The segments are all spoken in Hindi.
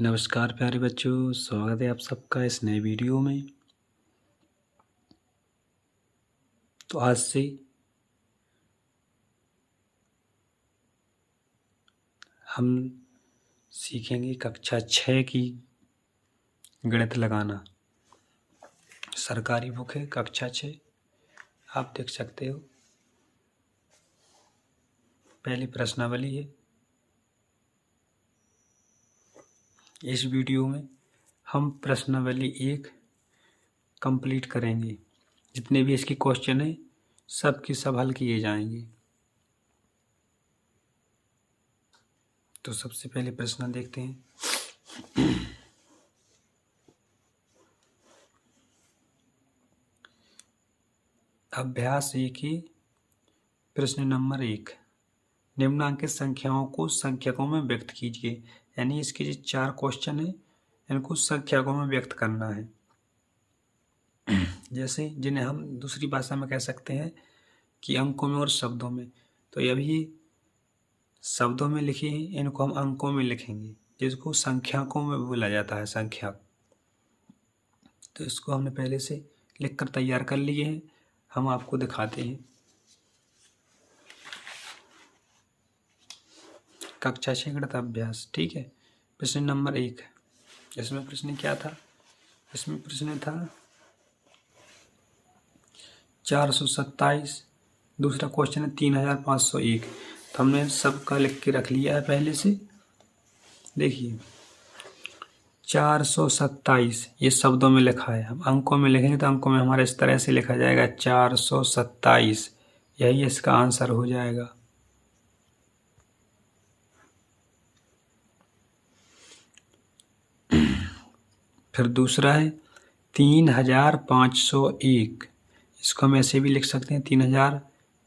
नमस्कार प्यारे बच्चों, स्वागत है आप सबका इस नए वीडियो में। तो आज से हम सीखेंगे कक्षा 6 की गणित लगाना। सरकारी बुक है कक्षा 6, आप देख सकते हो। पहली प्रश्नावली है। इस वीडियो में हम प्रश्नावली 1 कंप्लीट करेंगे। जितने भी इसके क्वेश्चन हैं सब के सब हल किए जाएंगे। तो सबसे पहले प्रश्न देखते हैं। अभ्यास 1 की प्रश्न नंबर 1, निम्नांकित संख्याओं को संख्यकों में व्यक्त कीजिए। यानी इसके जो 4 क्वेश्चन है इनको संख्यकों में व्यक्त करना है। जैसे जिन्हें हम दूसरी भाषा में कह सकते हैं कि अंकों में और शब्दों में। तो ये भी शब्दों में लिखे हैं, इनको हम अंकों में लिखेंगे, जिसको संख्याकों में बोला जाता है, संख्या। तो इसको हमने पहले से लिखकर तैयार कर लिए हैं, हम आपको दिखाते हैं। कक्षा 6 गणित अभ्यास, ठीक है। प्रश्न नंबर 1, इसमें प्रश्न क्या था? इसमें प्रश्न था 427। दूसरा क्वेश्चन है 3501। तो हमने सबका लिख के रख लिया है पहले से। देखिए 427 ये शब्दों में लिखा है, हम अंकों में लिखेंगे तो अंकों में हमारा इस तरह से लिखा जाएगा 427। यही इसका आंसर हो जाएगा। फिर दूसरा है 3501। इसको हम ऐसे भी लिख सकते हैं 3000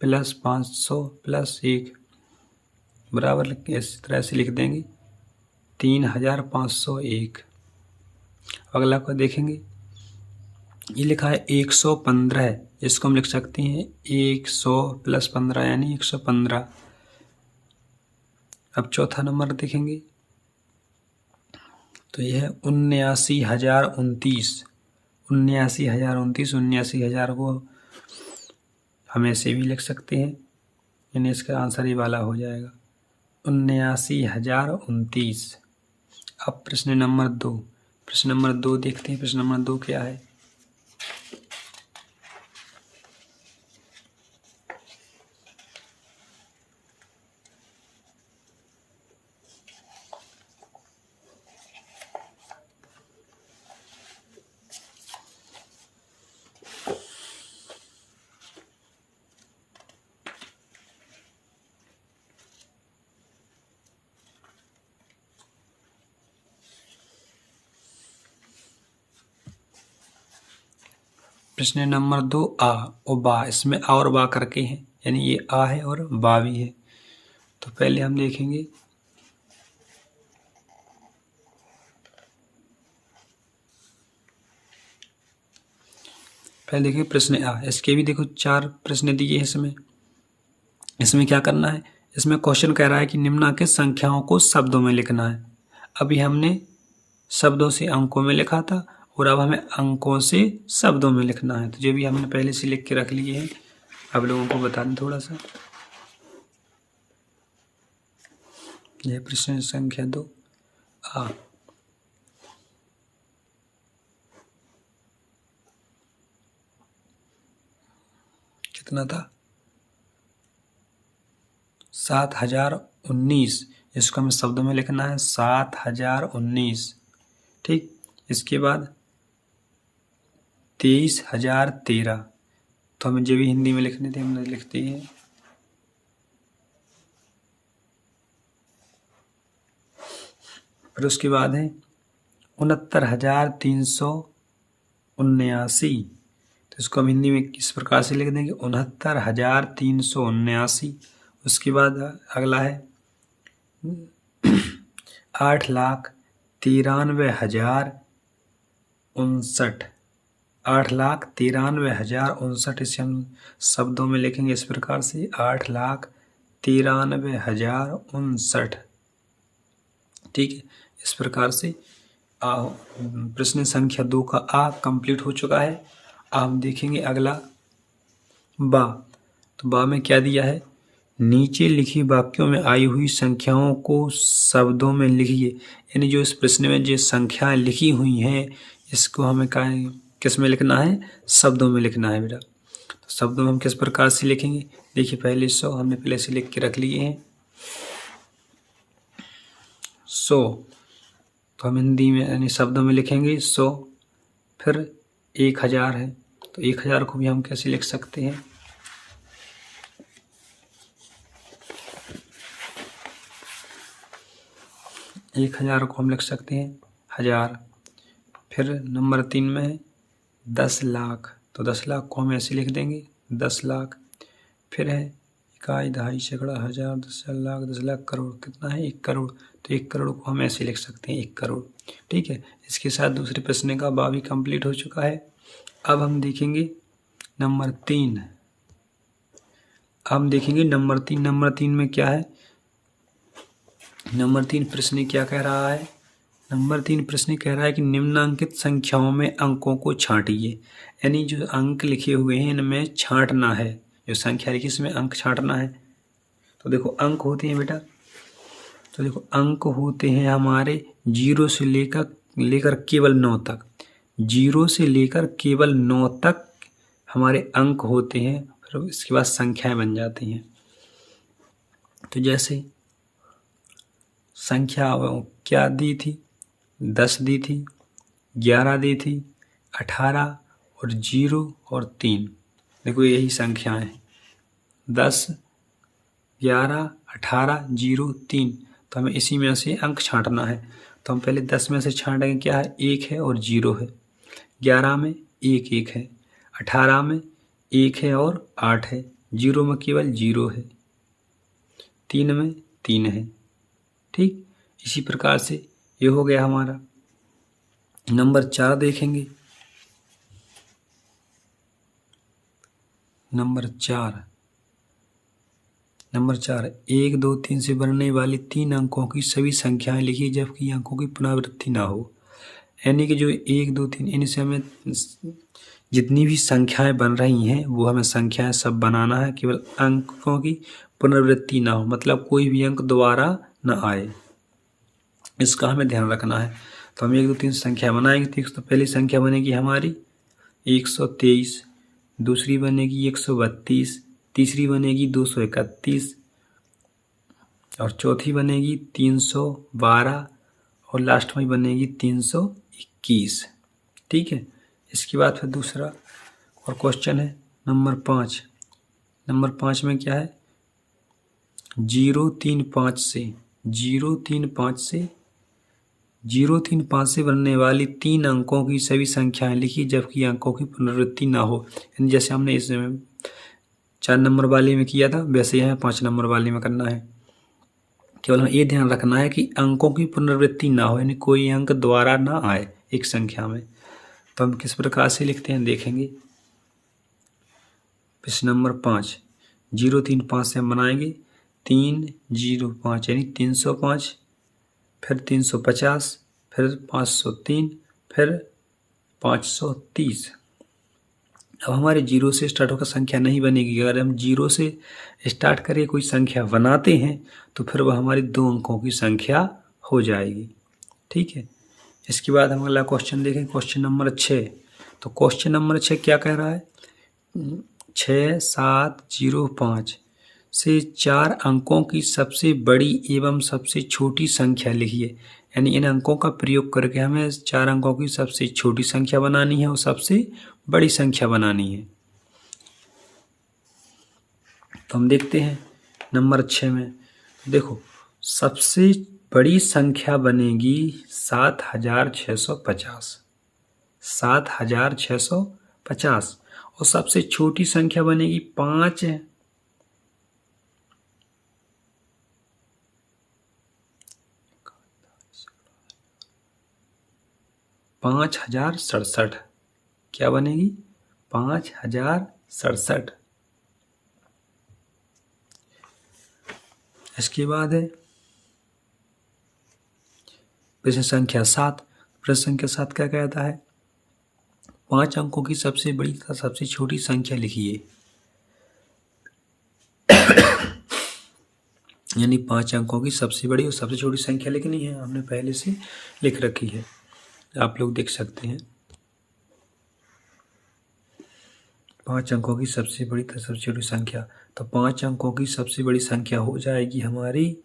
+ 500 + 1 बराबर इस तरह से लिख देंगे 3501। अगला को देखेंगे, ये लिखा है 115। इसको हम लिख सकते हैं 100 + 15 यानी 115। अब चौथा नंबर देखेंगे तो यह है 79,029। 79,029, 79,000 को हम ऐसे भी लिख सकते हैं, यानी इसका आंसर ही वाला हो जाएगा 79,029। अब प्रश्न नंबर 2, प्रश्न नंबर 2 देखते हैं। प्रश्न नंबर 2 क्या है? प्रश्न नंबर 2 आ और बा। इसमें आ और बा करके हैं, यानी ये आ है और बा भी है। तो पहले हम देखेंगे देखिए प्रश्न आ। इसके भी देखो 4 प्रश्न दिए हैं इसमें। इसमें क्या करना है? इसमें क्वेश्चन कह रहा है कि निम्नांकित संख्याओं को शब्दों में लिखना है। अभी हमने शब्दों से अंकों में लिखा था और अब हमें अंकों से शब्दों में लिखना है। तो जो भी हमने पहले से लिख के रख लिए हैं, अब लोगों को बता दें थोड़ा सा। यह प्रश्न संख्या 2 आ। कितना था? 7019। इसको हमें शब्दों में लिखना है 7019, ठीक। इसके बाद 23,013। तो हमें जो भी हिंदी में लिखने थे हमने लिख दिए हैं। फिर उसके बाद है 69,379। तो इसको हम हिंदी में किस प्रकार से लिख देंगे? 69,379। उसके बाद अगला है 8,93,059। 8,93,059। इसे हम शब्दों में लिखेंगे इस प्रकार से 8,93,059, ठीक है। इस प्रकार से प्रश्न संख्या 2 का आ कंप्लीट हो चुका है। अब हम देखेंगे अगला बा। तो बा में क्या दिया है, नीचे लिखी वाक्यों में आई हुई संख्याओं को शब्दों में लिखिए। यानी जो इस प्रश्न में जो संख्याएं लिखी हुई हैं इसको हमें किस में लिखना है, शब्दों में लिखना है बेटा। तो शब्दों में हम किस प्रकार से लिखेंगे, देखिए पहले 100 हमने पहले से लिख के रख लिए हैं 100, तो हम हिंदी में यानी शब्दों में लिखेंगे 100। फिर 1000 है, तो 1000 को भी हम कैसे लिख सकते हैं, एक 1000 को हम लिख सकते हैं 1000। फिर नंबर 3 में है 10 लाख, तो 10 लाख को हम ऐसे लिख देंगे 10 लाख। फिर है इकाई, दहाई, सैकड़ा, हजार, 10 लाख, करोड़, कितना है 1 करोड़, तो 1 करोड़ को हम ऐसे लिख सकते हैं 1 करोड़। ठीक है, इसके साथ दूसरे प्रश्न का बा भी कंप्लीट हो चुका है। अब हम देखेंगे नंबर 3। हम देखेंगे नंबर 3। नंबर 3 में क्या है, नंबर 3 प्रश्न क्या कह रहा है, नंबर 3 प्रश्न कह रहा है कि निम्नांकित संख्याओं में अंकों को छांटिए। यानी जो अंक लिखे हुए हैं इनमें छांटना है, जो संख्या लिखी इसमें अंक छांटना है। तो देखो अंक होते हैं बेटा, तो देखो अंक होते हैं हमारे 0 से लेकर केवल 9 तक। 0 से लेकर केवल 9 तक हमारे अंक होते हैं, फिर इसके बाद संख्याएं बन जाती हैं। तो जैसे संख्या क्या दी थी, 10 दी थी, 11 दी थी, 18 और 0 और 3। देखो यही संख्याएं हैं 10, 11, 18, 0, 3। तो हमें इसी में से अंक छांटना है। तो हम पहले 10 में से छांटेंगे, क्या है 1 है और 0 है, 11 में 1 1 है, 18 में 1 है और 8 है, 0 में केवल 0 है, 3 में 3 है। ठीक, इसी प्रकार से ये हो गया हमारा। नंबर 4 देखेंगे, नंबर 4 1 2 3 से बनने वाली 3 अंकों की सभी संख्याएं लिखिए जबकि अंकों की पुनरावृत्ति ना हो। यानी कि जो 1 2 3 इनसे हमें जितनी भी संख्याएं बन रही हैं वो हमें संख्याएं सब बनाना है, केवल अंकों की पुनरावृत्ति ना हो, मतलब कोई भी अंक दोबारा ना आए, इसका हमें ध्यान रखना है। तो हम 1 2 3 संख्या बनाएंगे। तो पहली संख्या बनेगी हमारी 123, दूसरी बनेगी 132, तीसरी बनेगी 231 और चौथी बनेगी 312 और लास्ट में बनेगी 321। ठीक है, इसके बाद फिर दूसरा और क्वेश्चन है नंबर 5। नंबर 5 में क्या है, 035 से बनने वाली 3 अंकों की सभी संख्याएं लिखी जबकि अंकों की पुनरावृत्ति ना हो। यानी जैसे हमने इस 4 नंबर वाले में किया था वैसे यहाँ 5 नंबर वाले में करना है। केवल हमें ये ध्यान रखना है कि अंकों की पुनरावृत्ति ना हो, यानी कोई अंक दोबारा ना आए एक संख्या में। तो हम किस प्रकार से लिखते हैं देखेंगे। प्रश्न नंबर 5, 035 से हम बनाएंगे 305 यानी 305, फिर 350, फिर 503, फिर 530। अब हमारे 0 से स्टार्ट होकर संख्या नहीं बनेगी। अगर हम 0 से स्टार्ट करके कोई संख्या बनाते हैं तो फिर वह हमारी 2 अंकों की संख्या हो जाएगी। ठीक है, इसके बाद हम अगला क्वेश्चन देखें, क्वेश्चन नंबर 6। तो क्वेश्चन नंबर 6 क्या कह रहा है, 6705 से 4 अंकों की सबसे बड़ी एवं सबसे छोटी संख्या लिखिए। यानी इन अंकों का प्रयोग करके हमें 4 अंकों की सबसे छोटी संख्या बनानी है और सबसे बड़ी संख्या बनानी है। तो हम देखते हैं नंबर 6 में, देखो सबसे बड़ी संख्या बनेगी 7650, 7650 और सबसे छोटी संख्या बनेगी 5067। क्या बनेगी 5067। इसके बाद है प्रश्न संख्या 7, प्रश्न संख्या 7 क्या कहता है? 5 अंकों की सबसे बड़ी तथा सबसे छोटी संख्या लिखिए। यानी 5 अंकों की सबसे बड़ी और सबसे छोटी संख्या लिखनी है। हमने पहले से लिख रखी है, आप लोग देख सकते हैं। 5 अंकों की सबसे बड़ी तथा सबसे छोटी संख्या, तो 5 अंकों की सबसे बड़ी संख्या हो जाएगी हमारी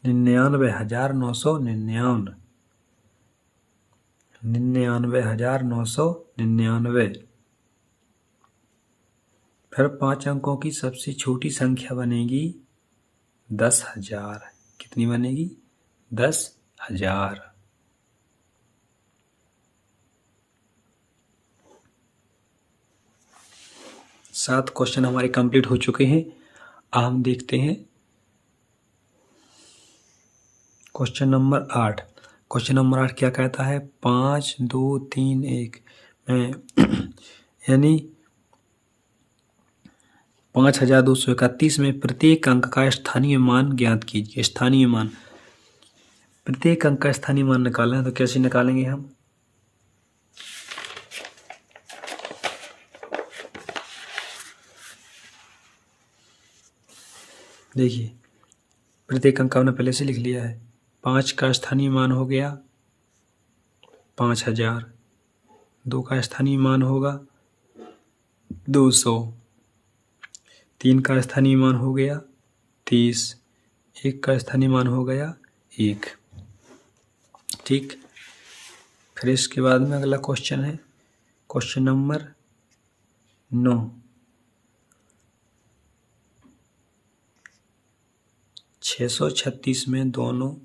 99,999, 99,999। फिर 5 अंकों की सबसे छोटी संख्या बनेगी 10,000। कितनी बनेगी? 10,000। सात क्वेश्चन हमारे कंप्लीट हो चुके हैं। अब हम देखते हैं क्वेश्चन नंबर 8। क्वेश्चन नंबर 8 क्या कहता है? 5, 2, 3, 1 में यानी 5,231 में प्रत्येक अंक का स्थानीय मान ज्ञात कीजिए। स्थानीय मान, प्रत्येक अंक का स्थानीय मान निकालना है, तो कैसे निकालेंगे हम? देखिए, प्रत्येक अंक हमने पहले से लिख लिया है। 5 का स्थानीय मान हो गया 5,000, 2 का स्थानीय मान होगा 200, 3 का स्थानीय मान हो गया 30, 1 का स्थानीय मान हो गया 1। ठीक, फिर इसके बाद में अगला क्वेश्चन है क्वेश्चन नंबर 9। 636 में दोनों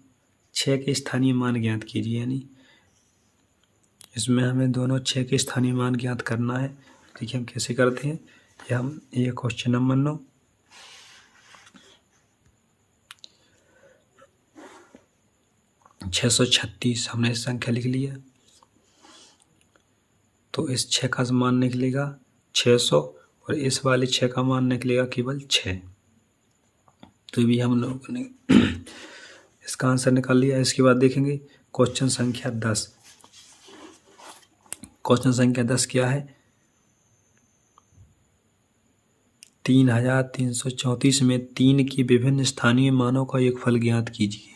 6 के स्थानीय मान ज्ञात कीजिए। यानी इसमें हमें दोनों 6 के स्थानीय मान ज्ञात करना है। देखिए हम कैसे करते हैं। ये क्वेश्चन नंबर 9। छः 636 हमने संख्या लिख लिया, तो इस 6 का मान निकलेगा 600 और इस वाले 6 का मान निकलेगा केवल 6। तो भी हम लोगों ने इसका आंसर निकाल लिया। इसके बाद देखेंगे क्वेश्चन संख्या 10। क्वेश्चन संख्या 10 क्या है? 3,334 में 3 के विभिन्न स्थानीय मानों का योगफल ज्ञात कीजिए।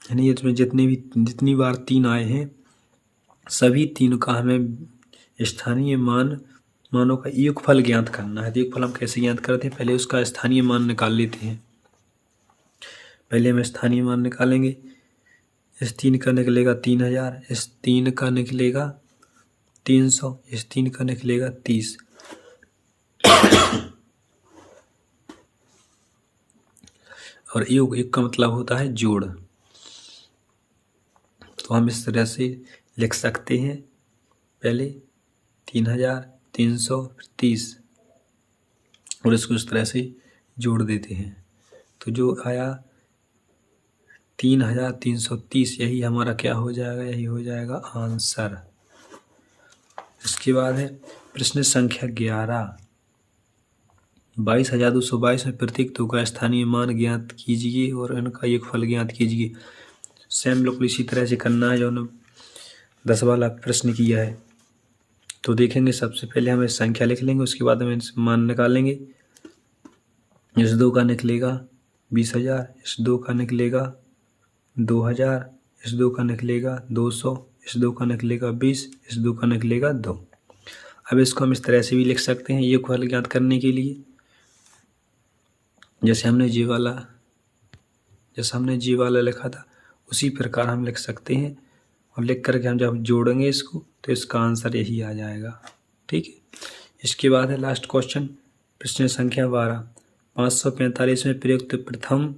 यानी इसमें जितनी बार 3 आए हैं, सभी 3 का हमें स्थानीय मानों का योगफल ज्ञात करना है। योगफल हम कैसे ज्ञात करते हैं? पहले उसका स्थानीय मान निकाल लेते हैं। पहले हम स्थानीय मान निकालेंगे। इस 3 का निकलेगा 3,000, इस 3 का निकलेगा 300, इस 3 का निकलेगा 30। और योग का मतलब होता है जोड़। तो हम इस तरह से लिख सकते हैं। पहले 3,330 और इसको इस तरह से जोड़ देते हैं, तो जो आया 3,330, यही हमारा क्या हो जाएगा? यही हो जाएगा आंसर। इसके बाद है प्रश्न संख्या 11। 22,222 में प्रत्येक 2 का स्थानीय मान ज्ञात कीजिए और इनका योगफल ज्ञात कीजिए। सेम लोग इसी तरह से करना है जो हमने 10 वाला प्रश्न किया है। तो देखेंगे, सबसे पहले हम इस संख्या लिख लेंगे, उसके बाद हम मान निकालेंगे। इस 2 का निकलेगा 20,000, इस 2 का निकलेगा 2,000, इस 2 का निकलेगा 200, इस 2 का निकलेगा 20, इस 2 का निकलेगा 2। अब इसको हम इस तरह से भी लिख सकते हैं योगफल ज्ञात करने के लिए। जैसे हमने जी वाला लिखा था, उसी प्रकार हम लिख सकते हैं। और लिख करके हम जब जोड़ेंगे इसको, तो इसका आंसर यही आ जाएगा। ठीक है, इसके बाद है लास्ट क्वेश्चन, प्रश्न संख्या 12। 545 में प्रयुक्त प्रथम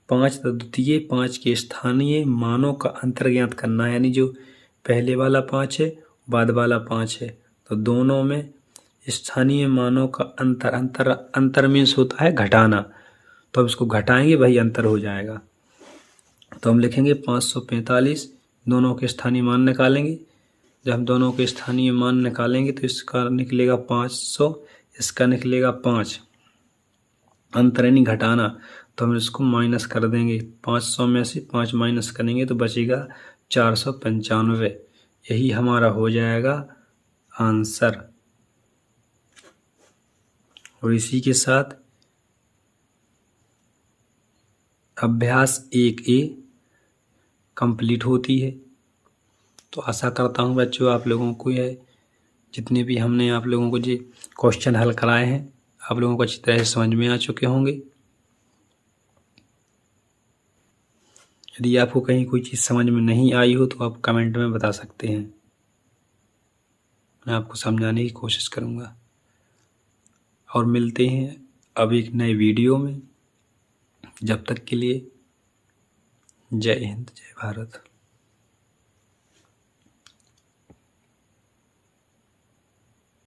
5 तथा द्वितीय 5 के स्थानीय मानों का अंतर ज्ञात करना है। यानी जो पहले वाला 5 है, बाद वाला 5 है, तो दोनों में स्थानीय मानों का अंतर मीन्स होता है घटाना। तो अब इसको घटाएंगे, वही अंतर हो जाएगा। तो हम लिखेंगे 545, दोनों के स्थानीय मान निकालेंगे। जब हम दोनों के स्थानीय मान निकालेंगे तो इसका निकलेगा 500, इसका निकलेगा 5। अंतर यानी घटाना, तो हम इसको माइनस कर देंगे। 500 में से 5 माइनस करेंगे तो बचेगा 495। यही हमारा हो जाएगा आंसर। और इसी के साथ अभ्यास 1A कंप्लीट होती है। तो आशा करता हूँ बच्चों आप लोगों को यह जितने भी हमने आप लोगों को जो क्वेश्चन हल कराए हैं आप लोगों को अच्छी तरह से समझ में आ चुके होंगे। यदि आपको कहीं कोई चीज़ समझ में नहीं आई हो तो आप कमेंट में बता सकते हैं, मैं आपको समझाने की कोशिश करूँगा। और मिलते हैं अब एक नए वीडियो में। जब तक के लिए जय हिंद, जय भारत।